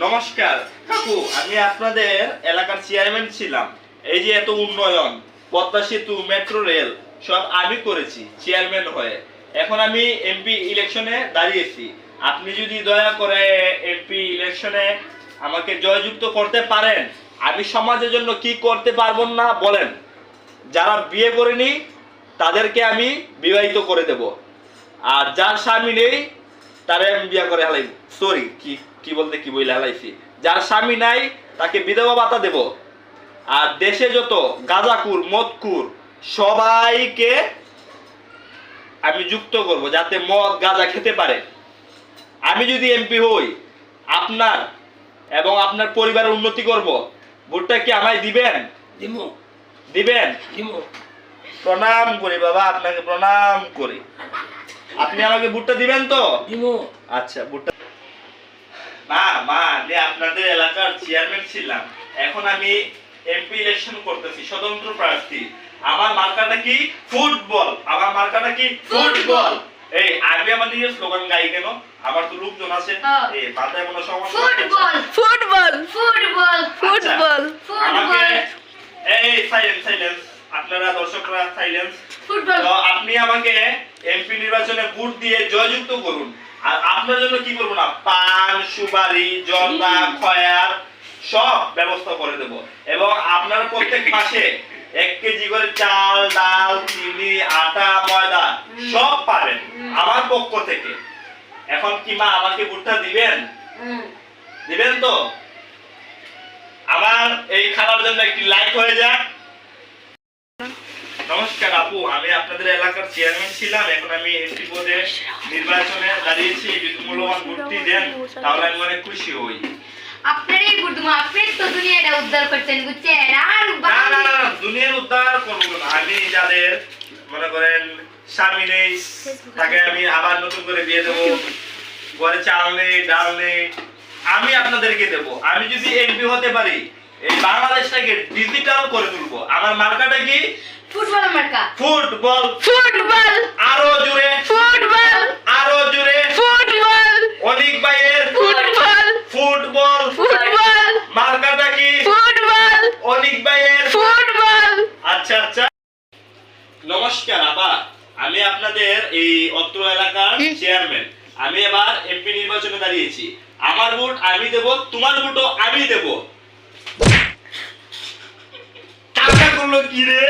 নমস্কার কাকু, আমি আপনাদের এলাকার চেয়ারম্যান ছিলাম। এই যে এত উন্নয়ন, পদ্মা সেতু, মেট্রো রেল সব আমি করেছি চেয়ারম্যান হয়ে। এখন আমি এমপি ইলেকশনে দাঁড়িয়েছি। আপনি যদি দয়া করে এমপি ইলেকশনে আমাকে জয়যুক্ত করতে পারেন, আমি সমাজের জন্য কি করতে পারবো না বলেন। যারা বিয়ে করেনি তাদেরকে আমি বিবাহিত করে দেব, আর যার স্বামী নেই তারে আমি বিয়ে করে হালাই, সরি কি কি বলতে কি বইলে হালাইছি, যার স্বামী নাই তাকে বিধবা ভাতা দেব। আর দেশে যত গাঁজাকুর মদকুর সবাইকে আমি যুক্ত করব যাতে মদ গাঁজা খেতে পারে। আমি যদি এমপি হই, আপনার এবং আপনার পরিবারের উন্নতি করব। ভোটটা কি আমায় দিবেন? দিমু দিবেন? দিমু প্রণাম করি বাবা, আপনাকে প্রণাম করি। আপনি আমাকে ভোটটা দিবেন তো? দিমু আচ্ছা, ভোটটা মা যে আপনাদের এলাকার চেয়ারম্যান ছিলাম, এখন আমি এমপি ইলেকশন করতেছি, স্বতন্ত্র প্রার্থী। আমার মার্কাটা কি? ফুটবল। আমার মার্কাটা কি? ফুটবল। এই আমি আমার নিজের স্লোগান গাই কেন? আমার তো লোকজন আছে, এই মাথায় কোনো সমস্যা? ফুটবল ফুটবল ফুটবল ফুটবল আমাকে ফুটবল এই সাইলেন্স, আপনারা দর্শকরা সাইলেন্স। ফুটবল। তো আপনি আমাকে এমপি নির্বাচনে ভোট দিয়ে জয়যুক্ত করুন। আর আপনার জন্য কি করব না, পান সুপারি জর্দা খয়ার সব ব্যবস্থা করে দেব। এবং আপনার প্রত্যেক মাসে 1 কেজি করে চাল ডাল চিনি আটা ময়দা সব পাবেন আমার পক্ষ থেকে। এখন কি মা আমাকে ভোটটা দিবেন? দিবেন তো? আমার এই খাবার জন্য একটি লাইক হয়ে যাক। নমস্কার আপু, আমি আপনাদের এলাকার চেয়ারম্যান ছিলাম, এখন আমি এমপি পদে নির্বাচনে দাঁড়িয়েছি। যদি মূল্যবান ভোটটি দেন তাহলে আমি অনেক খুশি হই। আপনারই বুদ্ধু, আপনি তো দুনিয়াটা উদ্ধার করছেন, বুঝছেন? আর না, দুনিয়ার উদ্ধার করবো না। আমি যাদের মনে করেন স্বামী নেই তাকে আমি আবার নতুন করে বিয়ে দেবো, ঘরে চাল নেই ডাল নেই, আমি আপনাদেরকে দেবো। আমি যদি এমপি হতে পারি, এই বাংলাদেশটাকে ডিজিটাল করে তুলবো। আমার মার্কাটা কি? ফুটবল মার্কা। ফুটবল। ফুটবল আরো জোরে ফুটবল আরো জোরে। ফুটবল অনিক ভাইয়ের ফুটবল ফুটবল। ফুটবল মার্কাটা কি? ফুটবল অনিক ভাইয়ের ফুটবল। আচ্ছা আচ্ছা। নমস্কার আপা, আমি আপনাদের এই অত্র এলাকার চেয়ারম্যান। আমি এবার এমপি নির্বাচনে দাঁড়িয়েছি। আমার ভোট আমি দেব, তোমার ভোটও আমি দেব। টাকা করলো কি রে?